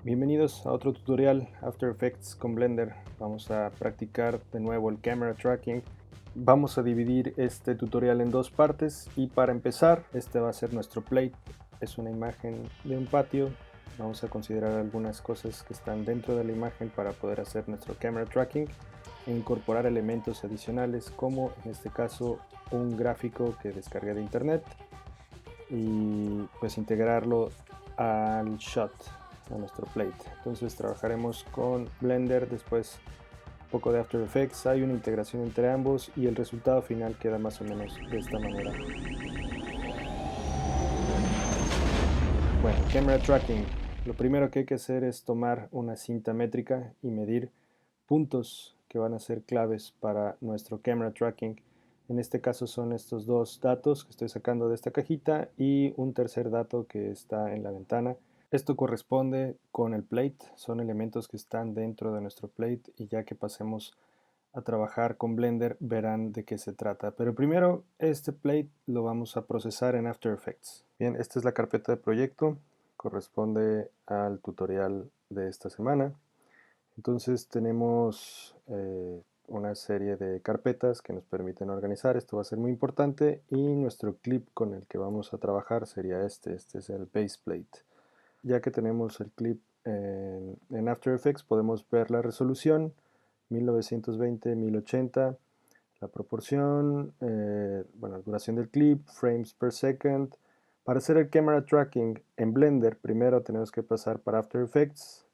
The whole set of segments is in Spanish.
Bienvenidos a otro tutorial After Effects con Blender. Vamos a practicar de nuevo el camera tracking. Vamos a dividir este tutorial en dos partes y para empezar, este va a ser nuestro plate. Es una imagen de un patio. Vamos a considerar algunas cosas que están dentro de la imagen para poder hacer nuestro camera tracking e incorporar elementos adicionales como en este caso un gráfico que descargué de internet y pues integrarlo al shot, a nuestro plate. Entonces trabajaremos con Blender, después un poco de After Effects, hay una integración entre ambos y el resultado final queda más o menos de esta manera. Bueno, camera tracking. Lo primero que hay que hacer es tomar una cinta métrica y medir puntos que van a ser claves para nuestro camera tracking. En este caso son estos dos datos que estoy sacando de esta cajita y un tercer dato que está en la ventana. Esto corresponde con el plate, son elementos que están dentro de nuestro plate y ya que pasemos a trabajar con Blender verán de qué se trata. Pero primero este plate lo vamos a procesar en After Effects. Bien, esta es la carpeta de proyecto, corresponde al tutorial de esta semana. Entonces tenemos una serie de carpetas que nos permiten organizar, esto va a ser muy importante y nuestro clip con el que vamos a trabajar sería este es el base plate. Ya que tenemos el clip en After Effects podemos ver la resolución 1920-1080, la proporción, bueno, la duración del clip, frames per second. Para hacer el camera tracking en Blender primero tenemos que pasar para After Effects,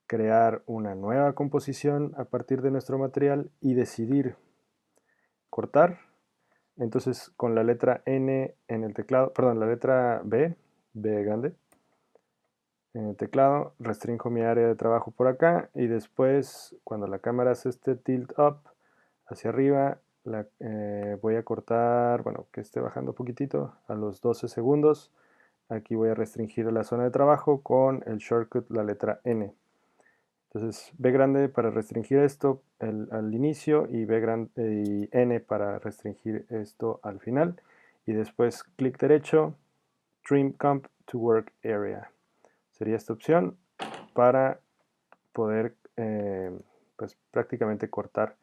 crear una nueva composición a partir de nuestro material y decidir cortar. Entonces con la letra N en el teclado, perdón, la letra B grande, en el teclado, restringo mi área de trabajo por acá y después cuando la cámara hace este tilt up hacia arriba, voy a cortar, bueno, que esté bajando un poquitito a los 12 segundos. Aquí voy a restringir la zona de trabajo con el shortcut, la letra N. Entonces B grande para restringir esto al inicio y, y N para restringir esto al final. Y después clic derecho, Trim Comp to Work Area. Sería esta opción para poder pues prácticamente cortar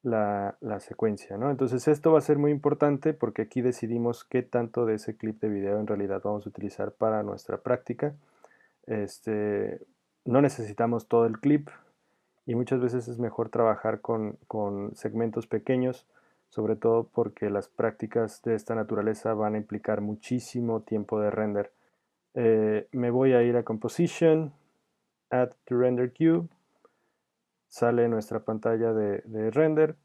la secuencia, ¿no? Entonces esto va a ser muy importante porque aquí decidimos qué tanto de ese clip de video en realidad vamos a utilizar para nuestra práctica. No necesitamos todo el clip y muchas veces es mejor trabajar con segmentos pequeños, sobre todo porque las prácticas de esta naturaleza van a implicar muchísimo tiempo de render. Me voy a ir a Composition, Add to Render Queue, sale nuestra pantalla de render,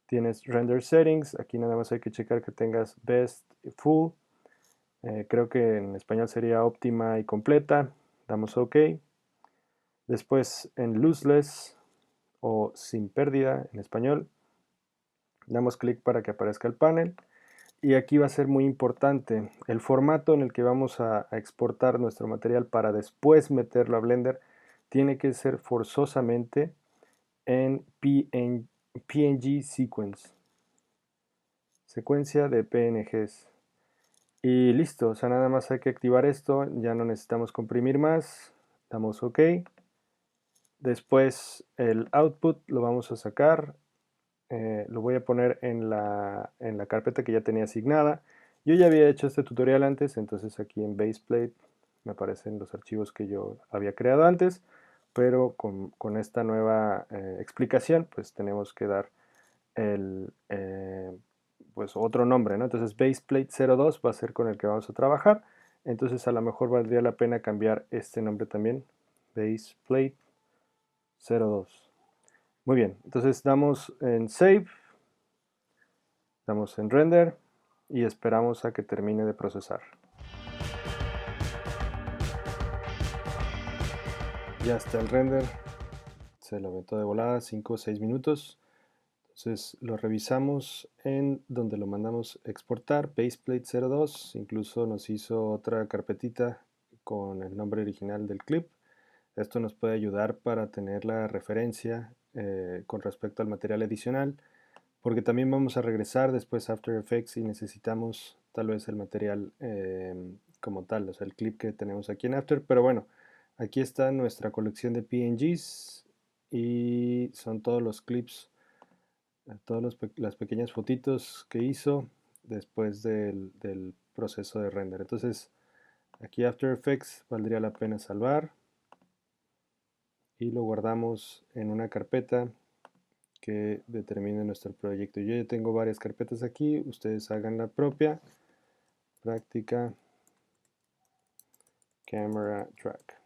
tienes Render Settings, aquí nada más hay que checar que tengas Best y Full, creo que en español sería óptima y completa, damos OK. Después en Lossless o sin pérdida en español, damos clic para que aparezca el panel. Y aquí va a ser muy importante el formato en el que vamos a exportar nuestro material para después meterlo a Blender. Tiene que ser forzosamente en PNG Sequence, secuencia de PNGs. Y listo, o sea, nada más hay que activar esto, ya no necesitamos comprimir más, damos OK. Después el output lo vamos a sacar, lo voy a poner en la carpeta que ya tenía asignada. Yo ya había hecho este tutorial antes, entonces aquí en Baseplate me aparecen los archivos que yo había creado antes, pero con esta nueva explicación pues tenemos que dar pues otro nombre, ¿no? Entonces Baseplate 02 va a ser con el que vamos a trabajar, entonces a lo mejor valdría la pena cambiar este nombre también, Baseplate 02. Muy bien, entonces damos en Save, damos en Render y esperamos a que termine de procesar. Ya está el render, se lo aventó de volada, 5 o 6 minutos. Entonces lo revisamos en donde lo mandamos exportar, Baseplate 02, incluso nos hizo otra carpetita con el nombre original del clip. Esto nos puede ayudar para tener la referencia con respecto al material adicional, porque también vamos a regresar después a After Effects y necesitamos tal vez el material como tal, o sea, el clip que tenemos aquí en After, pero bueno, aquí está nuestra colección de PNGs y son todos los clips, todas las pequeñas fotitos que hizo después del proceso de render. Entonces aquí After Effects valdría la pena salvar y lo guardamos en una carpeta que determine nuestro proyecto. Yo ya tengo varias carpetas aquí, ustedes hagan la propia. Práctica Camera Track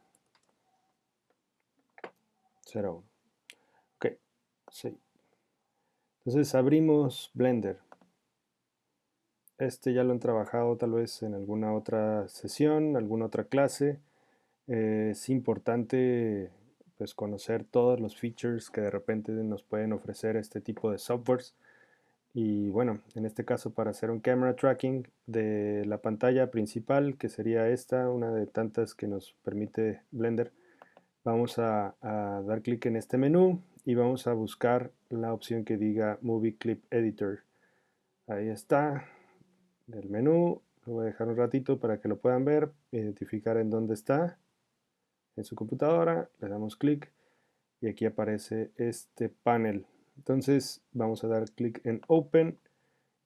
01. Ok, sí. Entonces abrimos Blender. Este ya lo han trabajado tal vez en alguna otra sesión, alguna otra clase. Es importante pues conocer todos los features que de repente nos pueden ofrecer este tipo de softwares. Y bueno, en este caso para hacer un camera tracking de la pantalla principal, que sería esta, una de tantas que nos permite Blender, vamos a dar clic en este menú y vamos a buscar la opción que diga Movie Clip Editor. Ahí está, el menú. Lo voy a dejar un ratito para que lo puedan ver, identificar en dónde está en su computadora. Le damos clic y aquí aparece este panel. Entonces vamos a dar clic en Open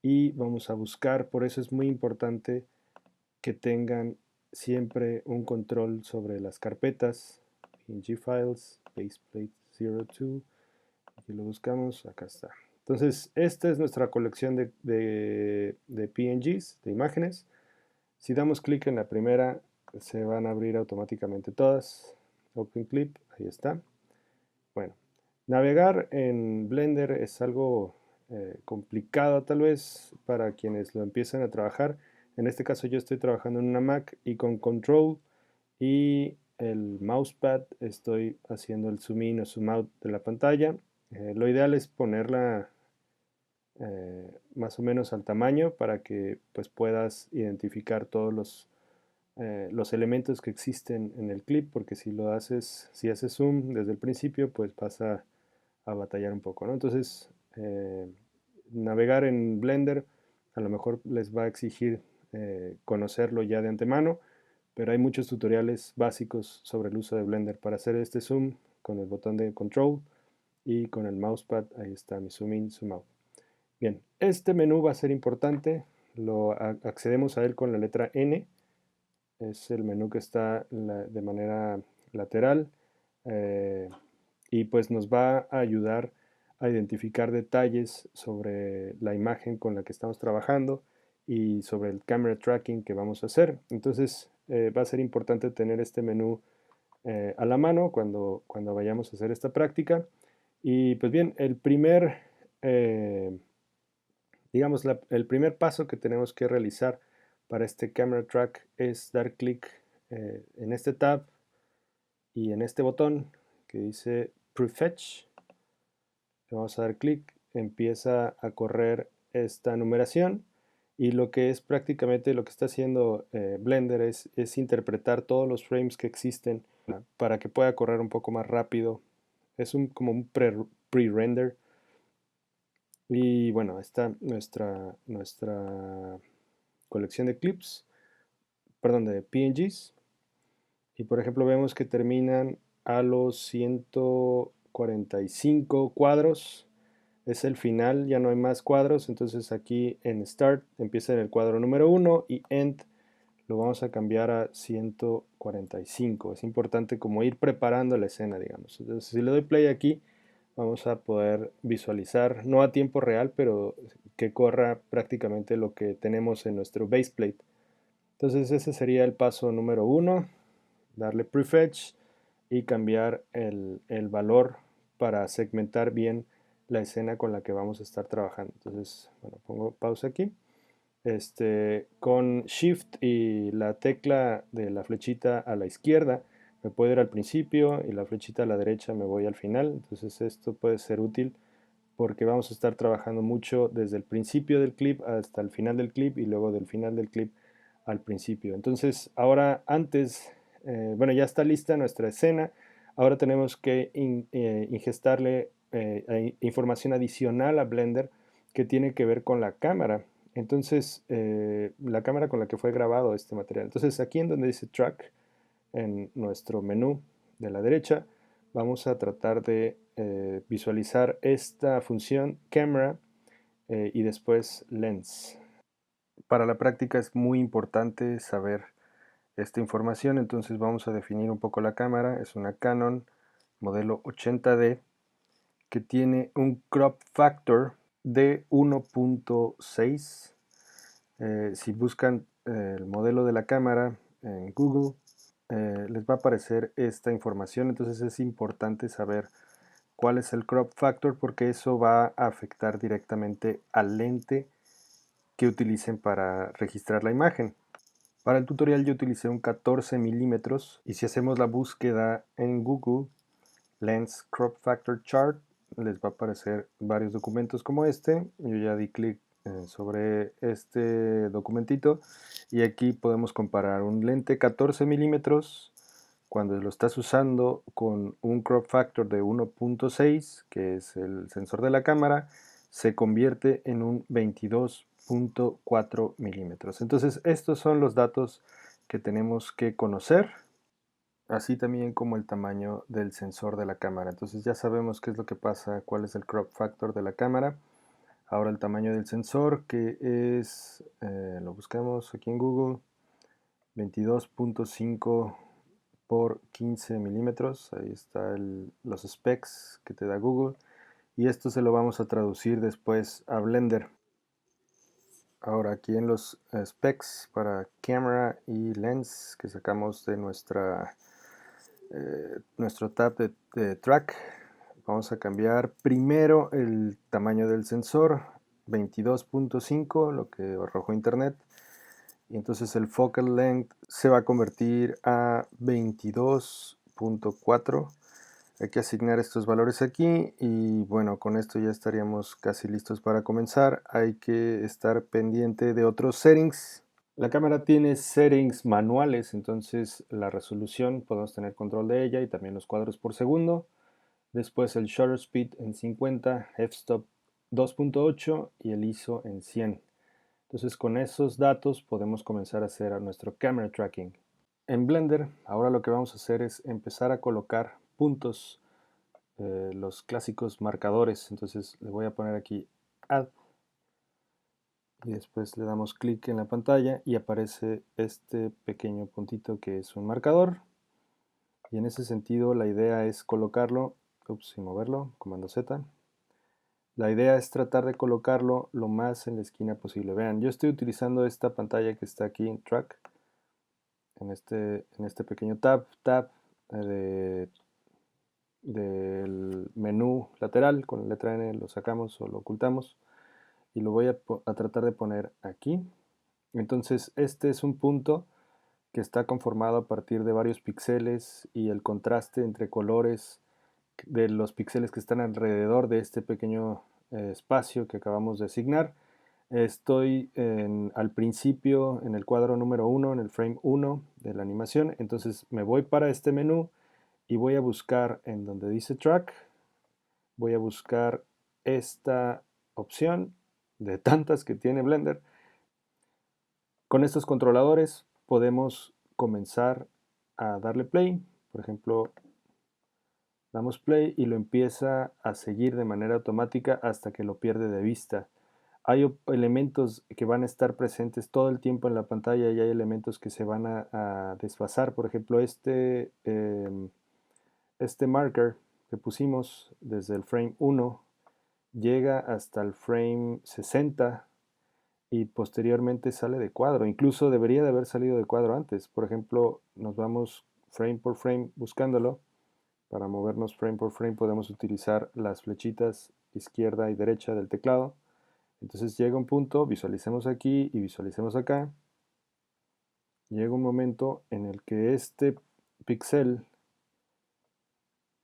y vamos a buscar. Por eso es muy importante que tengan siempre un control sobre las carpetas. PNG Files, Baseplate 02. Aquí lo buscamos, acá está. Entonces, esta es nuestra colección de PNGs, de imágenes. Si damos clic en la primera, se van a abrir automáticamente todas. Open Clip, ahí está. Bueno, navegar en Blender es algo complicado tal vez para quienes lo empiezan a trabajar. En este caso yo estoy trabajando en una Mac y con Control y el mousepad estoy haciendo el zoom in o zoom out de la pantalla. Lo ideal es ponerla más o menos al tamaño para que pues, puedas identificar todos los elementos que existen en el clip, porque si lo haces, si haces zoom desde el principio, pues vas a batallar un poco, ¿no? Entonces, navegar en Blender a lo mejor les va a exigir conocerlo ya de antemano, pero hay muchos tutoriales básicos sobre el uso de Blender para hacer este zoom con el botón de control y con el mousepad. Ahí está mi zoom in, zoom out. Bien, este menú va a ser importante, accedemos a él con la letra N, es el menú que está de manera lateral y pues nos va a ayudar a identificar detalles sobre la imagen con la que estamos trabajando y sobre el camera tracking que vamos a hacer. Entonces va a ser importante tener este menú a la mano cuando vayamos a hacer esta práctica. Y pues bien, digamos, el primer paso que tenemos que realizar para este camera track es dar clic en este tab y en este botón que dice Prefetch. Le vamos a dar clic, empieza a correr esta numeración y lo que es prácticamente lo que está haciendo Blender es interpretar todos los frames que existen para que pueda correr un poco más rápido. Es como un pre-render. Y bueno, está nuestra colección de clips, perdón, de PNGs. Y por ejemplo vemos que terminan a los 145 cuadros. Es el final, ya no hay más cuadros. Entonces aquí en Start empieza en el cuadro número 1 y End lo vamos a cambiar a 145. Es importante como ir preparando la escena, digamos. Entonces si le doy play aquí, vamos a poder visualizar, no a tiempo real, pero que corra prácticamente lo que tenemos en nuestro baseplate. Entonces ese sería el paso número 1, darle prefetch y cambiar el valor para segmentar bien la escena con la que vamos a estar trabajando. Entonces, bueno, pongo pausa aquí. Con Shift y la tecla de la flechita a la izquierda me puedo ir al principio y la flechita a la derecha me voy al final. Entonces esto puede ser útil porque vamos a estar trabajando mucho desde el principio del clip hasta el final del clip y luego del final del clip al principio. Entonces ahora bueno, ya está lista nuestra escena. Ahora tenemos que ingestarle información adicional a Blender que tiene que ver con la cámara. Entonces, la cámara con la que fue grabado este material. Entonces, aquí en donde dice Track, en nuestro menú de la derecha, vamos a tratar de visualizar esta función Camera y después Lens. Para la práctica es muy importante saber esta información, entonces vamos a definir un poco la cámara. Es una Canon modelo 80D que tiene un crop factor de 1.6. Si buscan el modelo de la cámara en Google, les va a aparecer esta información, entonces es importante saber cuál es el crop factor porque eso va a afectar directamente al lente que utilicen para registrar la imagen. Para el tutorial yo utilicé un 14 milímetros y si hacemos la búsqueda en Google, Lens Crop Factor Chart, les va a aparecer varios documentos como este. Yo ya di clic sobre este documentito y aquí podemos comparar un lente 14 milímetros cuando lo estás usando con un crop factor de 1.6, que es el sensor de la cámara, se convierte en un 22.4 milímetros. Entonces estos son los datos que tenemos que conocer, así también como el tamaño del sensor de la cámara. Entonces ya sabemos qué es lo que pasa, cuál es el crop factor de la cámara. Ahora el tamaño del sensor, que es, lo buscamos aquí en Google, 22.5 por 15 milímetros. Ahí están los specs que te da Google. Y esto se lo vamos a traducir después a Blender. Ahora aquí en los specs para cámara y lens que sacamos de nuestro tab de track, vamos a cambiar primero el tamaño del sensor, 22.5, lo que arrojó internet, y entonces el focal length se va a convertir a 22.4. Hay que asignar estos valores aquí y bueno, con esto ya estaríamos casi listos para comenzar. Hay que estar pendiente de otros settings. La cámara tiene settings manuales, entonces la resolución podemos tener control de ella y también los cuadros por segundo. Después el shutter speed en 50, f-stop 2.8 y el ISO en 100. Entonces con esos datos podemos comenzar a hacer nuestro camera tracking. En Blender ahora lo que vamos a hacer es empezar a colocar puntos, los clásicos marcadores. Entonces le voy a poner aquí Add y después le damos clic en la pantalla y aparece este pequeño puntito que es un marcador. Y en ese sentido la idea es colocarlo, sin moverlo, comando Z. La idea es tratar de colocarlo lo más en la esquina posible. Vean, yo estoy utilizando esta pantalla que está aquí en Track, en este pequeño tab del menú lateral. Con la letra N lo sacamos o lo ocultamos y lo voy a tratar de poner aquí. Entonces este es un punto que está conformado a partir de varios píxeles y el contraste entre colores de los píxeles que están alrededor de este pequeño espacio que acabamos de asignar. Estoy al principio en el cuadro número 1, en el frame 1 de la animación, entonces me voy para este menú y voy a buscar en donde dice Track, voy a buscar esta opción de tantas que tiene Blender. Con estos controladores podemos comenzar a darle play, por ejemplo, damos play y lo empieza a seguir de manera automática hasta que lo pierde de vista. Hay elementos que van a estar presentes todo el tiempo en la pantalla y hay elementos que se van a desfasar. Por ejemplo, este marker que pusimos desde el frame 1 llega hasta el frame 60 y posteriormente sale de cuadro. Incluso debería de haber salido de cuadro antes. Por ejemplo, nos vamos frame por frame buscándolo. Para movernos frame por frame podemos utilizar las flechitas izquierda y derecha del teclado. Entonces llega un punto, visualicemos aquí y visualicemos acá. Llega un momento en el que este píxel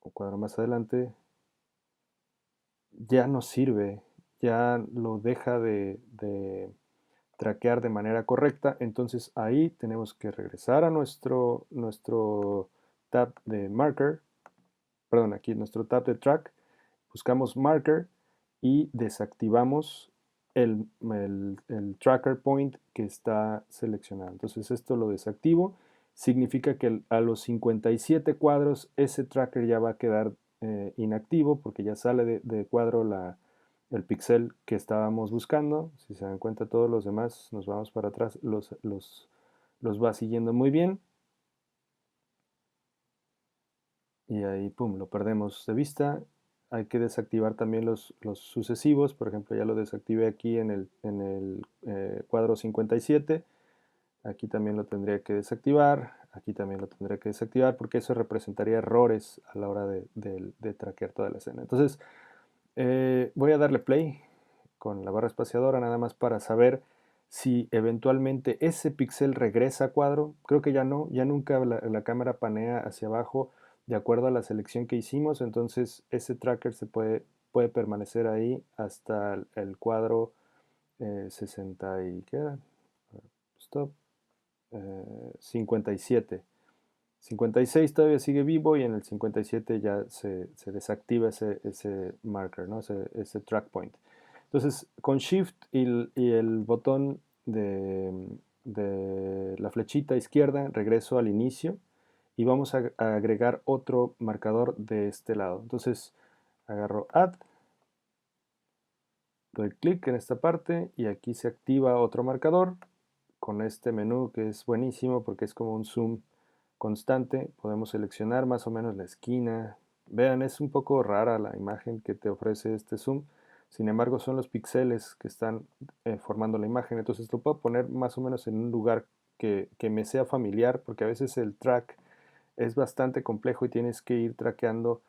o cuadro más adelante ya no sirve, ya lo deja de traquear de manera correcta. Entonces ahí tenemos que regresar a nuestro tab de marker, perdón, aquí nuestro tab de track, buscamos marker y desactivamos el tracker point que está seleccionado. Entonces esto lo desactivo significa que a los 57 cuadros ese tracker ya va a quedar inactivo porque ya sale de cuadro el píxel que estábamos buscando. Si se dan cuenta, todos los demás, nos vamos para atrás, los va siguiendo muy bien. Y ahí, pum, lo perdemos de vista. Hay que desactivar también los sucesivos. Por ejemplo, ya lo desactivé aquí en el cuadro 57. Aquí también lo tendría que desactivar. Aquí también lo tendría que desactivar porque eso representaría errores a la hora de traquear toda la escena. Entonces, voy a darle play con la barra espaciadora nada más para saber si eventualmente ese píxel regresa a cuadro. Creo que ya no, ya nunca la cámara panea hacia abajo de acuerdo a la selección que hicimos, entonces ese tracker puede permanecer ahí hasta el cuadro 60 y ¿qué era? Stop. 57. 56 todavía sigue vivo y en el 57 ya se desactiva ese marker, ¿no? ese track point. Entonces, con Shift y el botón de la flechita izquierda, regreso al inicio y vamos a agregar otro marcador de este lado. Entonces, agarro Add, doy clic en esta parte y aquí se activa otro marcador con este menú que es buenísimo porque es como un zoom constante. Podemos seleccionar más o menos la esquina. Vean, es un poco rara la imagen que te ofrece este zoom. Sin embargo, son los píxeles que están formando la imagen. Entonces lo puedo poner más o menos en un lugar que me sea familiar, porque a veces el track es bastante complejo y tienes que ir traqueando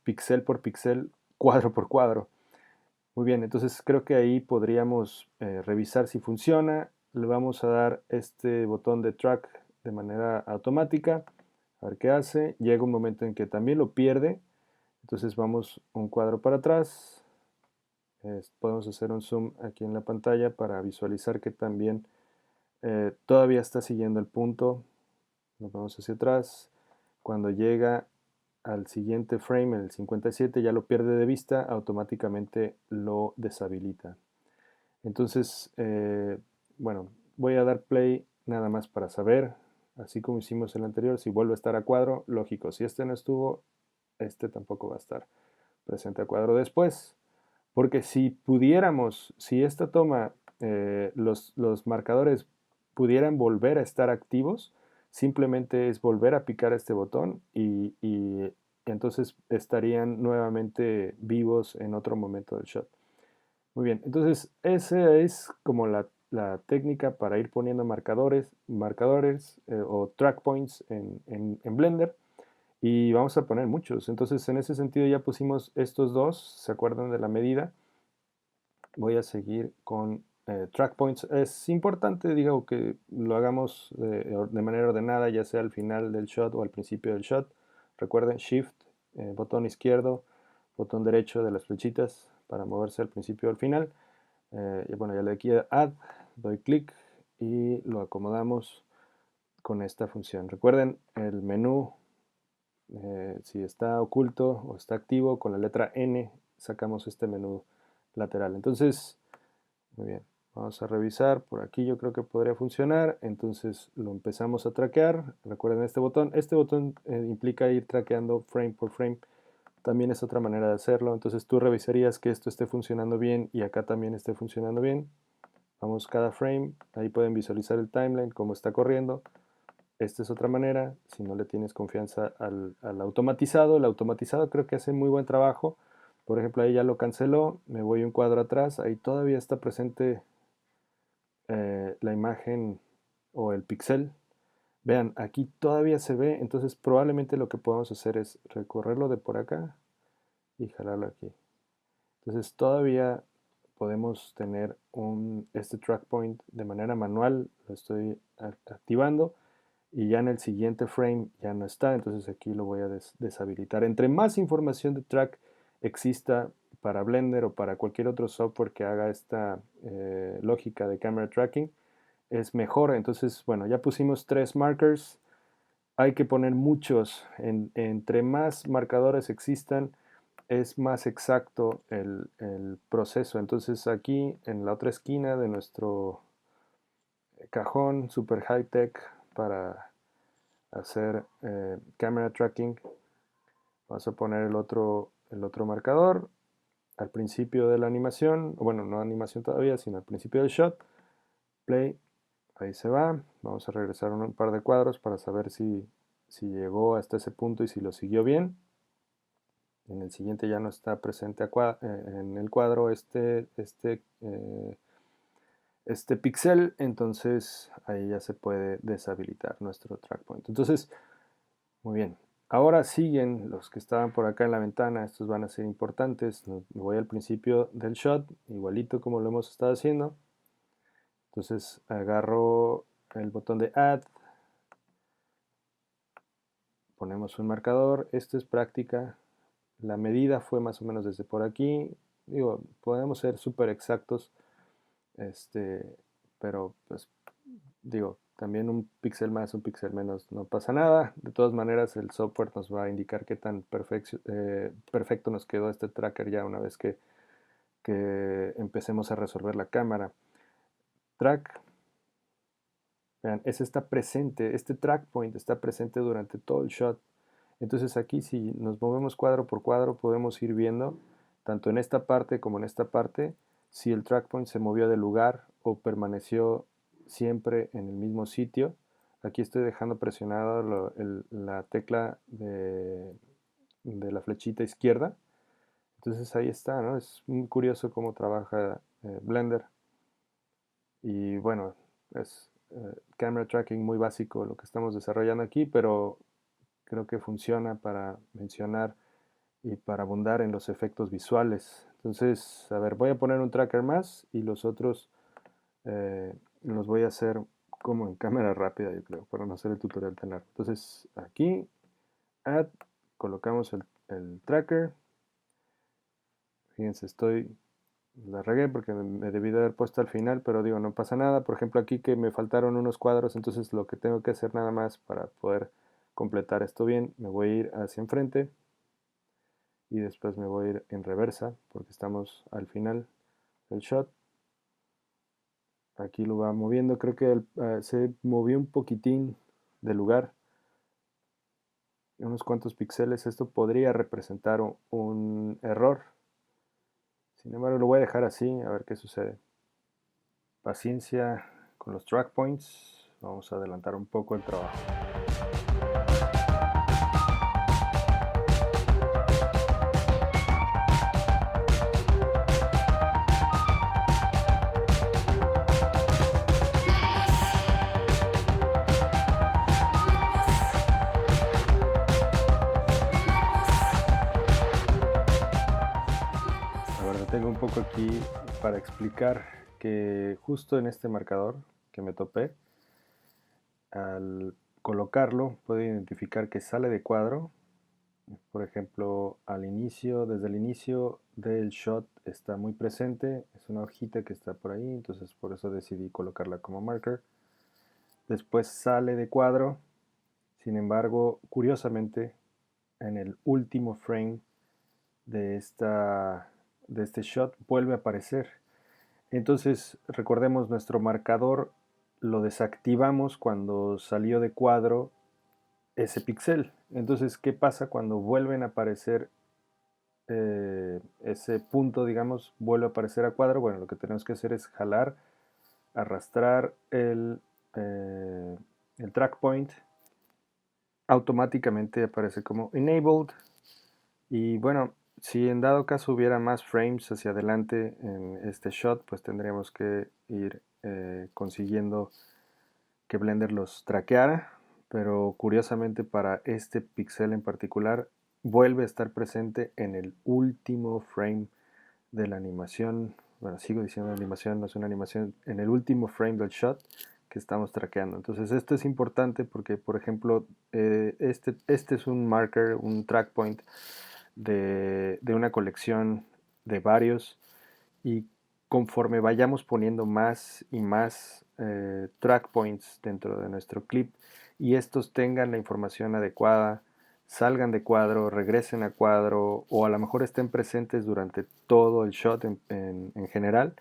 píxel por píxel, cuadro por cuadro. Muy bien, entonces creo que ahí podríamos revisar si funciona. Le vamos a dar este botón de track de manera automática, a ver qué hace. Llega un momento en que también lo pierde, entonces vamos un cuadro para atrás. Podemos hacer un zoom aquí en la pantalla para visualizar que también todavía está siguiendo el punto. Nos vamos hacia atrás. Cuando llega al siguiente frame, en el 57, ya lo pierde de vista, automáticamente lo deshabilita. Entonces, bueno, voy a dar play nada más para saber, así como hicimos el anterior, si vuelve a estar a cuadro, lógico, si este no estuvo, este tampoco va a estar presente a cuadro después. Porque si pudiéramos, si esta toma, los marcadores pudieran volver a estar activos, simplemente es volver a picar este botón y entonces estarían nuevamente vivos en otro momento del shot. Muy bien, entonces esa es como la técnica para ir poniendo marcadores o track points en Blender. Y vamos a poner muchos. Entonces en ese sentido ya pusimos estos dos, ¿se acuerdan de la medida? Voy a seguir con track points. Es importante, digo, que lo hagamos de manera ordenada, ya sea al final del shot o al principio del shot. Recuerden, Shift, botón izquierdo, botón derecho de las flechitas para moverse al principio o al final. Y bueno, ya le doy a Add, doy clic y lo acomodamos con esta función. Recuerden, el menú, si está oculto o está activo, con la letra N sacamos este menú lateral. Entonces, muy bien, vamos a revisar. Por aquí yo creo que podría funcionar. Entonces lo empezamos a traquear. Recuerden este botón. Este botón implica ir traqueando frame por frame. También es otra manera de hacerlo. Entonces tú revisarías que esto esté funcionando bien y acá también esté funcionando bien. Vamos cada frame. Ahí pueden visualizar el timeline, cómo está corriendo. Esta es otra manera. Si no le tienes confianza al automatizado, el automatizado creo que hace muy buen trabajo. Por ejemplo, ahí ya lo canceló. Me voy un cuadro atrás. Ahí todavía está presente la imagen o el píxel. Vean, aquí todavía se ve, entonces probablemente lo que podemos hacer es recorrerlo de por acá y jalarlo aquí. Entonces todavía podemos tener este track point de manera manual, lo estoy activando y ya en el siguiente frame ya no está, entonces aquí lo voy a deshabilitar. Entre más información de track exista para Blender o para cualquier otro software que haga esta lógica de camera tracking, es mejor. Entonces, bueno, ya pusimos 3 markers. Hay que poner muchos. Entre más marcadores existan, es más exacto el proceso. Entonces aquí en la otra esquina de nuestro cajón super high tech para hacer camera tracking. Vamos a poner el otro marcador al principio de la animación, bueno, no animación todavía, sino al principio del shot. Play, ahí se va. Vamos a regresar un par de cuadros para saber si llegó hasta ese punto y si lo siguió bien. En el siguiente ya no está presente en el cuadro este píxel, entonces ahí ya se puede deshabilitar nuestro track point. Entonces, muy bien. Ahora siguen los que estaban por acá en la ventana, estos van a ser importantes. Me voy al principio del shot, igualito como lo hemos estado haciendo. Entonces agarro el botón de Add, ponemos un marcador, esto es práctica. La medida fue más o menos desde por aquí. Digo, podemos ser súper exactos, pero pues digo, también un píxel más, un píxel menos, no pasa nada. De todas maneras, el software nos va a indicar qué tan perfecto nos quedó este tracker ya una vez que empecemos a resolver la cámara. Track, vean, ese está presente, este track point está presente durante todo el shot. Entonces aquí si nos movemos cuadro por cuadro podemos ir viendo, tanto en esta parte como en esta parte, si el track point se movió de lugar o permaneció siempre en el mismo sitio. Aquí estoy dejando presionada la tecla de la flechita izquierda. Entonces ahí está, ¿no? Es muy curioso cómo trabaja Blender. Y bueno, es camera tracking muy básico lo que estamos desarrollando aquí, pero creo que funciona para mencionar y para abundar en los efectos visuales. Entonces, a ver, voy a poner un tracker más y los otros los voy a hacer como en cámara rápida, yo creo, para no hacer el tutorial tan largo. Entonces, aquí, add, colocamos el tracker. Fíjense, la regué porque me debí de haber puesto al final, pero digo, no pasa nada. Por ejemplo, aquí que me faltaron unos cuadros, entonces lo que tengo que hacer nada más para poder completar esto bien, me voy a ir hacia enfrente y después me voy a ir en reversa porque estamos al final del shot. Aquí lo va moviendo, creo que se movió un poquitín de lugar, unos cuantos píxeles. Esto podría representar un error. Sin embargo, lo voy a dejar así, a ver qué sucede. Paciencia con los track points. Vamos a adelantar un poco el trabajo. A ver, tengo un poco aquí para explicar que justo en este marcador que me topé, al colocarlo puedo identificar que sale de cuadro. Por ejemplo, desde el inicio del shot está muy presente, es una hojita que está por ahí, entonces por eso decidí colocarla como marker. Después sale de cuadro, sin embargo, curiosamente, en el último frame de este shot vuelve a aparecer. Entonces, recordemos, nuestro marcador lo desactivamos cuando salió de cuadro ese píxel. Entonces, ¿qué pasa cuando vuelven a aparecer ese punto, digamos, vuelve a aparecer a cuadro? Bueno, lo que tenemos que hacer es jalar, arrastrar el track point, automáticamente aparece como enabled. Y bueno, si en dado caso hubiera más frames hacia adelante en este shot, pues tendríamos que ir consiguiendo que Blender los traqueara, pero curiosamente para este píxel en particular vuelve a estar presente en el último frame de la animación. Bueno, sigo diciendo animación, no es una animación, en el último frame del shot que estamos traqueando. Entonces esto es importante porque, por ejemplo, este es un marker, un track point de una colección de varios, y conforme vayamos poniendo más y más track points dentro de nuestro clip y estos tengan la información adecuada, salgan de cuadro, regresen a cuadro o a lo mejor estén presentes durante todo el shot en general,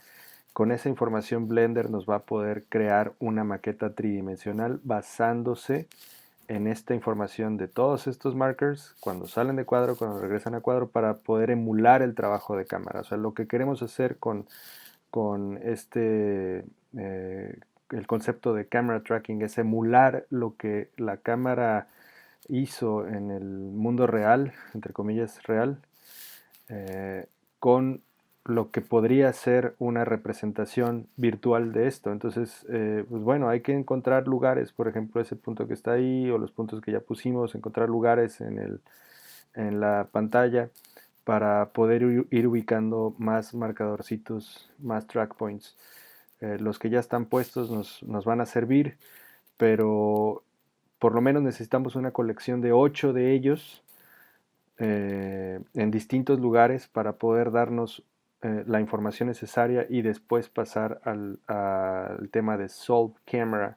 Con esa información Blender nos va a poder crear una maqueta tridimensional basándose en esta información de todos estos markers cuando salen de cuadro, cuando regresan a cuadro, para poder emular el trabajo de cámara. O sea, lo que queremos hacer con el concepto de camera tracking es emular lo que la cámara hizo en el mundo real, entre comillas real, eh, con lo que podría ser una representación virtual de esto. Entonces, pues bueno, hay que encontrar lugares, por ejemplo, ese punto que está ahí o los puntos que ya pusimos, encontrar lugares en la pantalla para poder ir ubicando más marcadorcitos, más track points. Los que ya están puestos nos van a servir, pero por lo menos necesitamos una colección de 8 de ellos en distintos lugares para poder darnos la información necesaria y después pasar al tema de Solve Camera,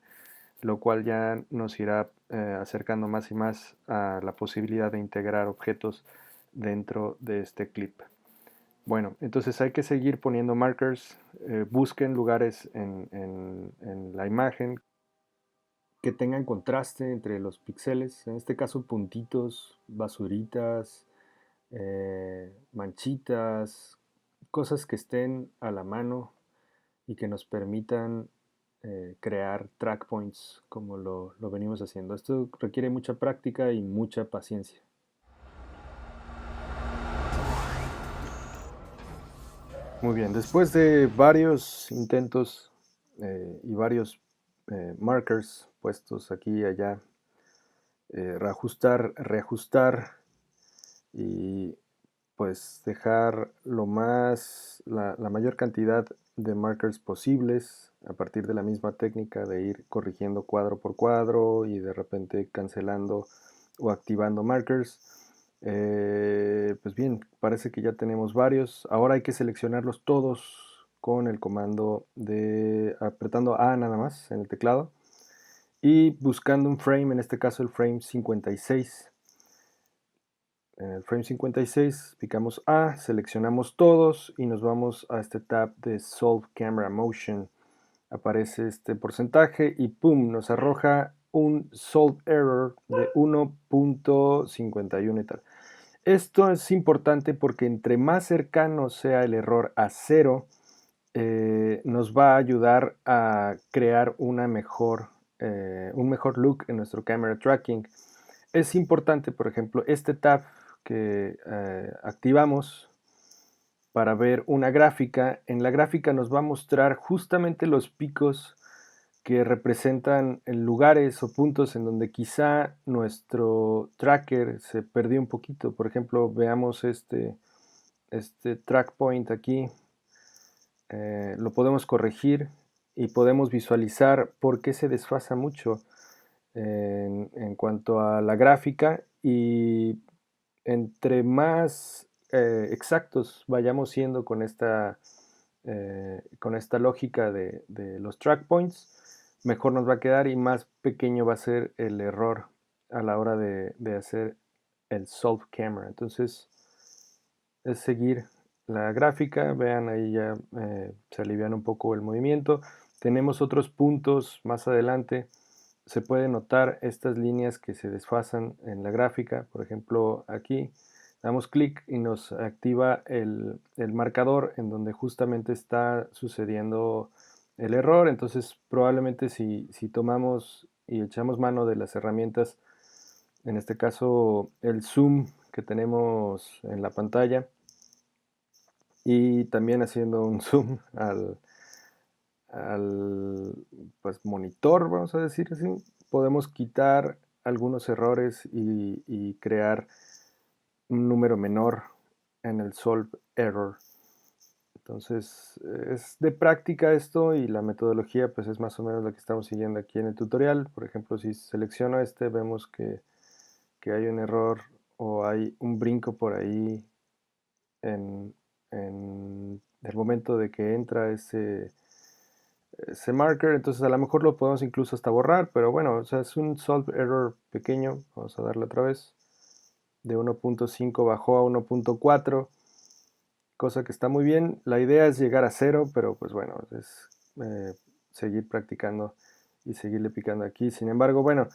lo cual ya nos irá acercando más y más a la posibilidad de integrar objetos dentro de este clip. Bueno, entonces hay que seguir poniendo markers, busquen lugares en la imagen que tengan contraste entre los píxeles, en este caso puntitos, basuritas, manchitas, cosas que estén a la mano y que nos permitan crear track points como lo venimos haciendo. Esto requiere mucha práctica y mucha paciencia. Muy bien, después de varios intentos y varios markers puestos aquí y allá, reajustar, reajustar y pues dejar la mayor cantidad de markers posibles a partir de la misma técnica de ir corrigiendo cuadro por cuadro y de repente cancelando o activando markers. Pues bien, parece que ya tenemos varios. Ahora hay que seleccionarlos todos con el comando de apretando A nada más en el teclado y buscando un frame, en este caso el frame 56. En el frame 56 picamos A, seleccionamos todos y nos vamos a este tab de Solve Camera Motion. Aparece este porcentaje y ¡pum! Nos arroja un Solve Error de 1.51 y tal. Esto es importante porque entre más cercano sea el error a cero, nos va a ayudar a crear un mejor look en nuestro camera tracking. Es importante, por ejemplo, este tab que activamos para ver una gráfica. En la gráfica nos va a mostrar justamente los picos que representan lugares o puntos en donde quizá nuestro tracker se perdió un poquito. Por ejemplo, veamos este track point aquí. Lo podemos corregir y podemos visualizar por qué se desfasa mucho en cuanto a la gráfica, y entre más exactos vayamos siendo con esta lógica de los track points, mejor nos va a quedar y más pequeño va a ser el error a la hora de hacer el solve camera. Entonces es seguir la gráfica, vean ahí ya se alivian un poco el movimiento. Tenemos otros puntos más adelante, se puede notar estas líneas que se desfasan en la gráfica. Por ejemplo, aquí damos clic y nos activa el marcador en donde justamente está sucediendo el error. Entonces probablemente si tomamos y echamos mano de las herramientas, en este caso el zoom que tenemos en la pantalla, y también haciendo un zoom al pues, monitor, vamos a decir así, podemos quitar algunos errores y crear un número menor en el solve error. Entonces es de práctica esto, y la metodología pues es más o menos la que estamos siguiendo aquí en el tutorial. Por ejemplo, si selecciono vemos que hay un error o hay un brinco por ahí en el momento de que entra ese marker. Entonces a lo mejor lo podemos incluso hasta borrar, pero bueno, o sea, es un solve error pequeño. Vamos a darle otra vez. De 1.5 bajó a 1.4. cosa que está muy bien. La idea es llegar a 0, pero pues bueno, es seguir practicando y seguirle picando aquí. Sin embargo, bueno,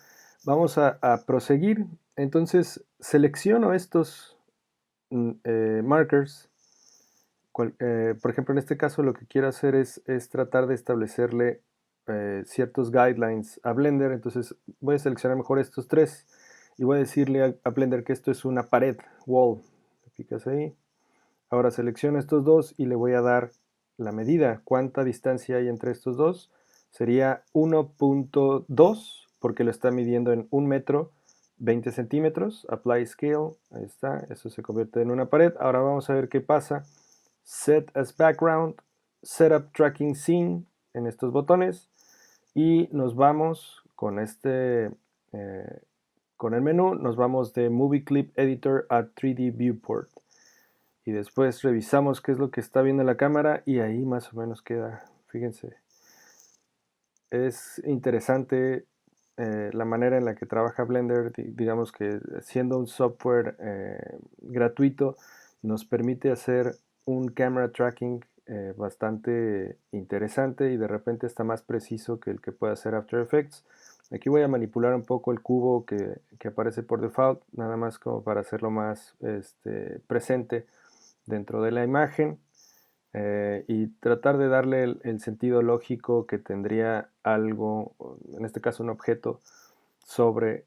vamos a proseguir. Entonces selecciono estos markers. Por ejemplo, en este caso lo que quiero hacer es tratar de establecerle ciertos guidelines a Blender. Entonces voy a seleccionar mejor estos tres y voy a decirle a Blender que esto es una pared, wall. Picas ahí. Ahora selecciono estos dos y le voy a dar la medida. ¿Cuánta distancia hay entre estos dos? Sería 1.2 porque lo está midiendo en 1 metro 20 centímetros. Apply Scale. Ahí está. Eso se convierte en una pared. Ahora vamos a ver qué pasa. Set as Background. Setup Tracking Scene en estos botones. Y nos vamos con con el menú. Nos vamos de Movie Clip Editor a 3D Viewport. Y después revisamos qué es lo que está viendo la cámara y ahí más o menos queda. Fíjense, es interesante la manera en la que trabaja Blender. Digamos que siendo un software gratuito nos permite hacer un camera tracking bastante interesante y de repente está más preciso que el que puede hacer After Effects. Aquí voy a manipular un poco el cubo que aparece por default, nada más como para hacerlo más presente dentro de la imagen y tratar de darle el sentido lógico que tendría algo, en este caso un objeto, sobre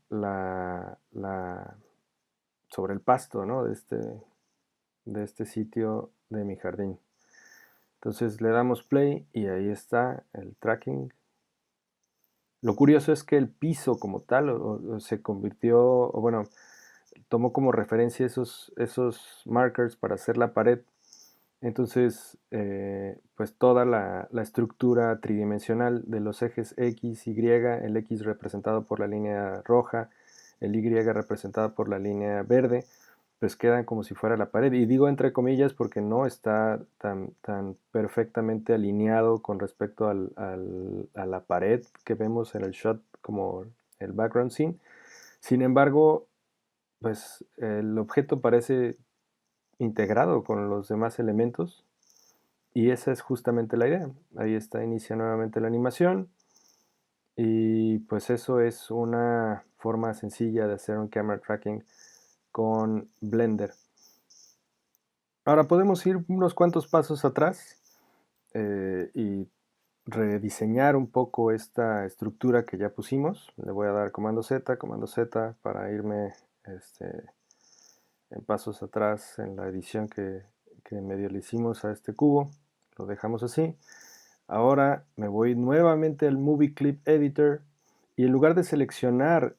sobre el pasto, ¿no? de este sitio de mi jardín. Entonces le damos play y ahí está el tracking. Lo curioso es que el piso como tal se convirtió, o bueno, tomó como referencia esos markers para hacer la pared. Entonces, pues toda la estructura tridimensional de los ejes X, Y, el X representado por la línea roja, el Y representado por la línea verde, pues quedan como si fuera la pared. Y digo entre comillas porque no está tan perfectamente alineado con respecto a la pared que vemos en el shot como el background scene. Sin embargo, pues el objeto parece integrado con los demás elementos y esa es justamente la idea. Ahí está, inicia nuevamente la animación y pues eso es una forma sencilla de hacer un camera tracking con Blender. Ahora podemos ir unos cuantos pasos atrás y rediseñar un poco esta estructura que ya pusimos. Le voy a dar comando Z para irme en pasos atrás en la edición que medio le hicimos a este cubo. Lo dejamos así. Ahora me voy nuevamente al Movie Clip Editor y en lugar de seleccionar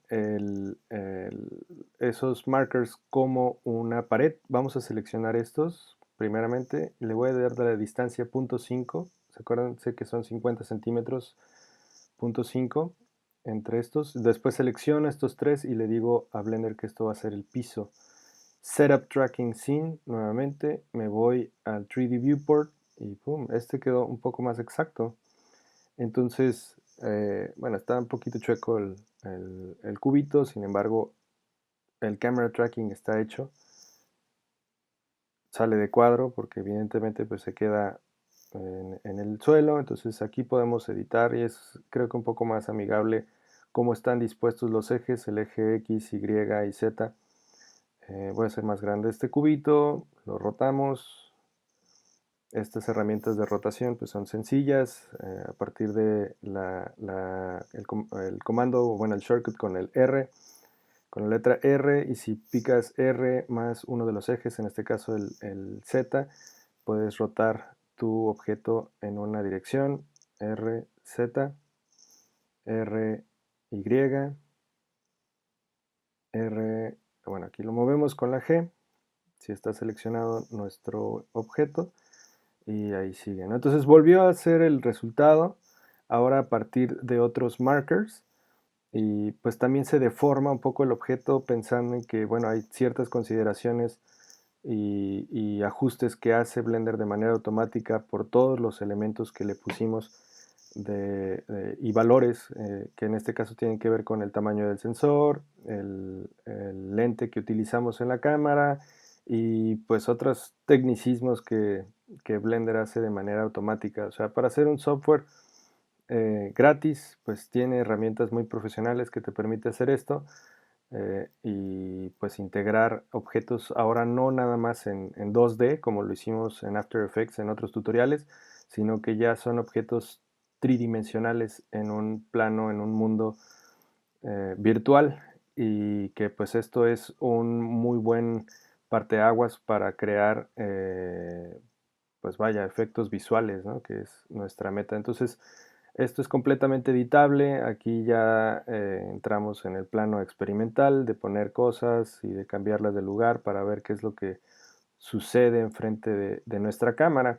esos markers como una pared, vamos a seleccionar estos primeramente. Le voy a dar la distancia 0.5. ¿Se acuerdan? Sé que son 50 centímetros, 0.5 entre estos. Después selecciono estos tres y le digo a Blender que esto va a ser el piso. Setup Tracking Scene, nuevamente me voy al 3D Viewport y ¡pum! Este quedó un poco más exacto. Entonces, bueno, está un poquito chueco el cubito, sin embargo, el camera tracking está hecho. Sale de cuadro porque evidentemente pues se queda en el suelo. Entonces aquí podemos editar y es creo que un poco más amigable cómo están dispuestos los ejes, el eje X, Y y Z. Voy a hacer más grande este cubito, lo rotamos. Estas herramientas de rotación pues son sencillas a partir de el comando, bueno, el shortcut con el R, con la letra R, y si picas R más uno de los ejes, en este caso el Z, puedes rotar tu objeto en una dirección, R, Z, R, Y, R, bueno, aquí lo movemos con la G, si está seleccionado nuestro objeto. Y ahí sigue, ¿no? Entonces volvió a hacer el resultado, ahora a partir de otros markers, y pues también se deforma un poco el objeto pensando en que, bueno, hay ciertas consideraciones y ajustes que hace Blender de manera automática por todos los elementos que le pusimos y valores que en este caso tienen que ver con el tamaño del sensor, el lente que utilizamos en la cámara y pues otros tecnicismos que Blender hace de manera automática. O sea, para hacer un software gratis, pues tiene herramientas muy profesionales que te permite hacer esto, y pues integrar objetos ahora no nada más en 2D como lo hicimos en After Effects en otros tutoriales, sino que ya son objetos tridimensionales en un plano, en un mundo virtual, y que pues esto es un muy buen parteaguas para crear pues vaya, efectos visuales, ¿no? Que es nuestra meta. Entonces, esto es completamente editable. Aquí ya entramos en el plano experimental de poner cosas y de cambiarlas de lugar para ver qué es lo que sucede enfrente de nuestra cámara.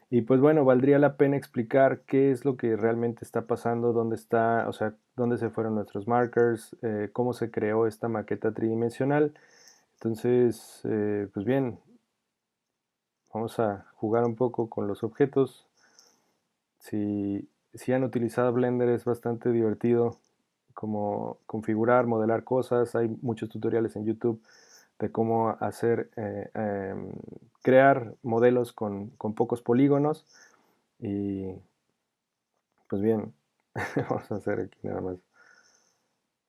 Y pues bueno, valdría la pena explicar qué es lo que realmente está pasando, dónde está, o sea, dónde se fueron nuestros markers, cómo se creó esta maqueta tridimensional. Entonces, pues bien, vamos a jugar un poco con los objetos. Si han utilizado Blender es bastante divertido como configurar, modelar cosas. Hay muchos tutoriales en YouTube de cómo hacer, crear modelos con pocos polígonos. Y pues bien, vamos a hacer aquí nada más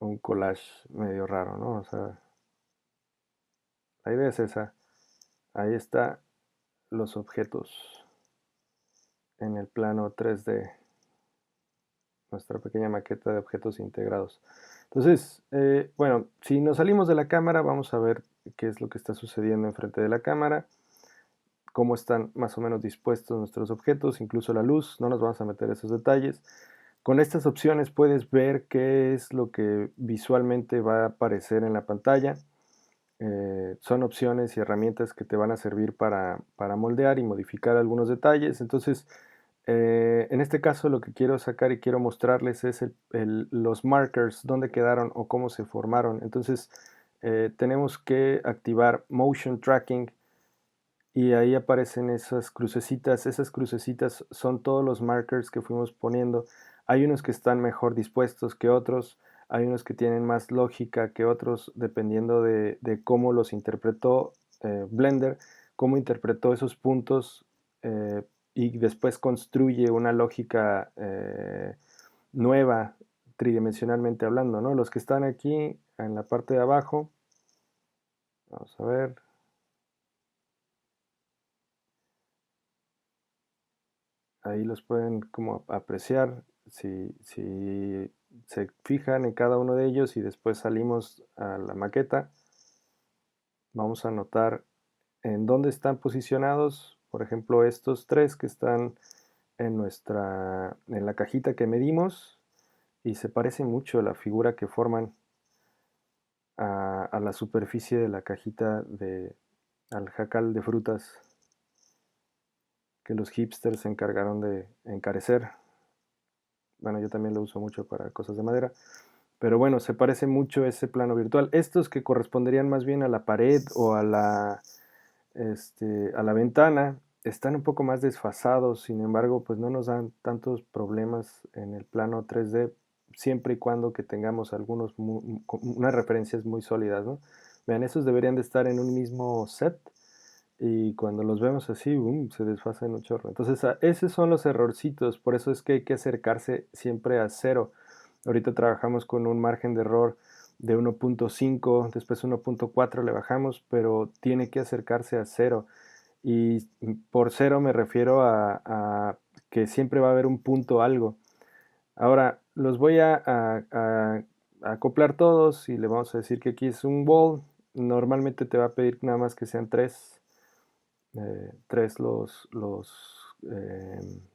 un collage medio raro, ¿no? O sea, la idea es esa. Ahí está los objetos en el plano 3D, nuestra pequeña maqueta de objetos integrados. Entonces, bueno, si nos salimos de la cámara, vamos a ver qué es lo que está sucediendo enfrente de la cámara, cómo están más o menos dispuestos nuestros objetos, incluso la luz, no nos vamos a meter esos detalles. Con estas opciones puedes ver qué es lo que visualmente va a aparecer en la pantalla. Son opciones y herramientas que te van a servir para moldear y modificar algunos detalles. Entonces, en este caso lo que quiero sacar y quiero mostrarles es los markers, dónde quedaron o cómo se formaron. Entonces, tenemos que activar Motion Tracking y ahí aparecen esas crucecitas. Esas crucecitas son todos los markers que fuimos poniendo. Hay unos que están mejor dispuestos que otros, hay unos que tienen más lógica que otros, dependiendo de cómo los interpretó Blender, cómo interpretó esos puntos, y después construye una lógica nueva, tridimensionalmente hablando, ¿no? Los que están aquí en la parte de abajo, vamos a ver. Ahí los pueden como apreciar si se fijan en cada uno de ellos y después salimos a la maqueta. Vamos a notar en dónde están posicionados, por ejemplo, estos tres que están en la cajita que medimos, y se parece mucho la figura que forman a la superficie de la cajita al jacal de frutas que los hipsters se encargaron de encarecer. Bueno, yo también lo uso mucho para cosas de madera. Pero bueno, se parece mucho ese plano virtual. Estos que corresponderían más bien a la pared o a la ventana, están un poco más desfasados, sin embargo, pues no nos dan tantos problemas en el plano 3D, siempre y cuando que tengamos unas referencias muy sólidas, ¿no? Vean, esos deberían de estar en un mismo set, y cuando los vemos así, se desfasan un chorro. Entonces, esos son los errorcitos, por eso es que hay que acercarse siempre a cero. Ahorita trabajamos con un margen de error de 1.5, después 1.4 le bajamos, pero tiene que acercarse a cero. Y por cero me refiero a que siempre va a haber un punto algo. Ahora, los voy a acoplar todos y le vamos a decir que aquí es un wall. Normalmente te va a pedir nada más que sean tres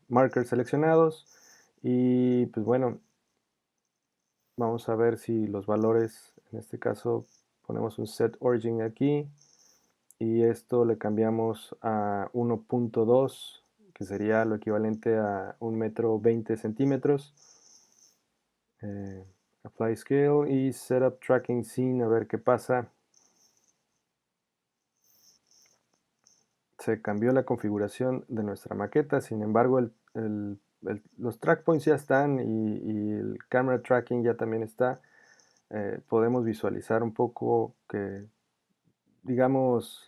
markers seleccionados. Y pues bueno, vamos a ver si los valores, en este caso ponemos un set origin aquí, y esto le cambiamos a 1.2, que sería lo equivalente a 1 metro 20 centímetros. Apply scale y setup tracking scene, a ver qué pasa. Se cambió la configuración de nuestra maqueta, sin embargo los track points ya están, y el camera tracking ya también está. Podemos visualizar un poco que, digamos,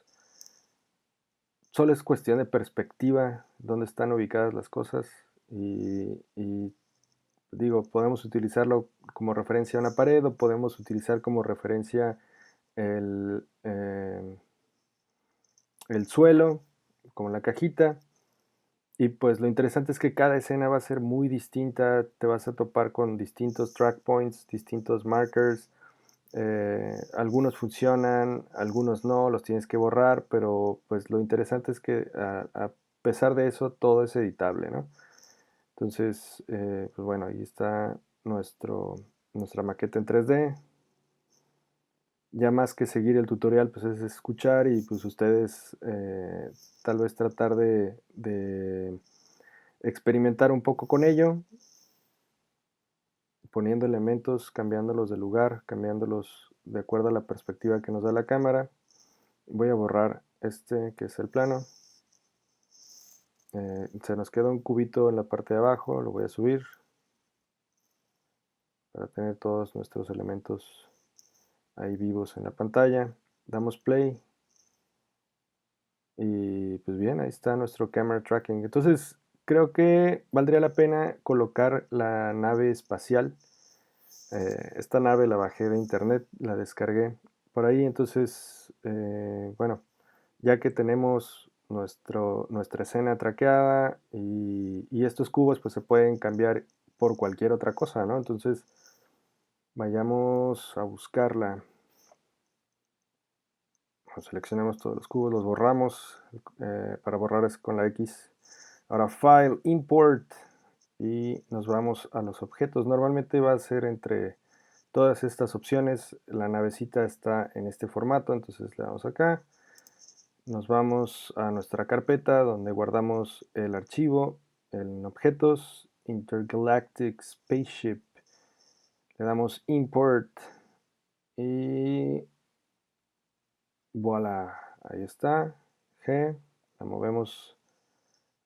solo es cuestión de perspectiva, dónde están ubicadas las cosas y digo, podemos utilizarlo como referencia a una pared o podemos utilizar como referencia el, el suelo, como la cajita. Y pues lo interesante es que cada escena va a ser muy distinta, te vas a topar con distintos track points, distintos markers. Algunos funcionan, algunos no, los tienes que borrar, pero pues lo interesante es que a pesar de eso todo es editable, ¿no? Entonces, pues bueno, ahí está nuestra maqueta en 3D. Ya más que seguir el tutorial, pues es escuchar y pues ustedes tal vez tratar de experimentar un poco con ello, poniendo elementos, cambiándolos de lugar, cambiándolos de acuerdo a la perspectiva que nos da la cámara. Voy a borrar este que es el plano. Se nos queda un cubito en la parte de abajo, lo voy a subir para tener todos nuestros elementos ahí vivos en la pantalla. Damos play y pues bien, ahí está nuestro camera tracking. Entonces creo que valdría la pena colocar la nave espacial. Esta nave la bajé de internet, la descargué por ahí, entonces bueno, ya que tenemos nuestra escena traqueada y estos cubos pues se pueden cambiar por cualquier otra cosa, ¿no? Entonces vayamos a buscarla. Seleccionamos todos los cubos, los borramos. Para borrar es con la X. Ahora File, Import y nos vamos a los objetos. Normalmente va a ser entre todas estas opciones. La navecita está en este formato, entonces le damos acá. Nos vamos a nuestra carpeta donde guardamos el archivo en objetos, Intergalactic Spaceship. Le damos Import y voilà, ahí está, G, la movemos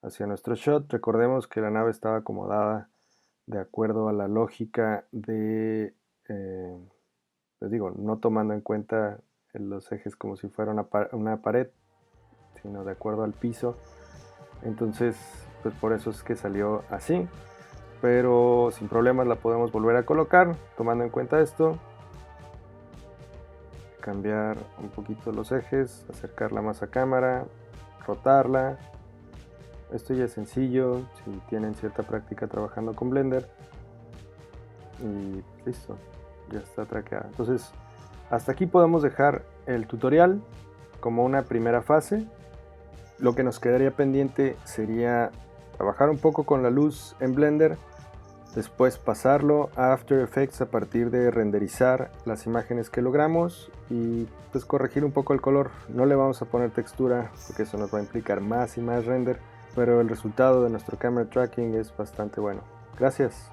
hacia nuestro shot. Recordemos que la nave estaba acomodada de acuerdo a la lógica de, les digo, no tomando en cuenta los ejes como si fuera una pared, sino de acuerdo al piso. Entonces, pues por eso es que salió así, pero sin problemas la podemos volver a colocar tomando en cuenta esto. Cambiar un poquito los ejes, acercarla más a cámara, rotarla. Esto ya es sencillo si tienen cierta práctica trabajando con Blender. Y listo, ya está traqueada. Entonces, hasta aquí podemos dejar el tutorial como una primera fase. Lo que nos quedaría pendiente sería trabajar un poco con la luz en Blender, después pasarlo a After Effects a partir de renderizar las imágenes que logramos y pues corregir un poco el color. No le vamos a poner textura porque eso nos va a implicar más y más render, pero el resultado de nuestro camera tracking es bastante bueno. Gracias.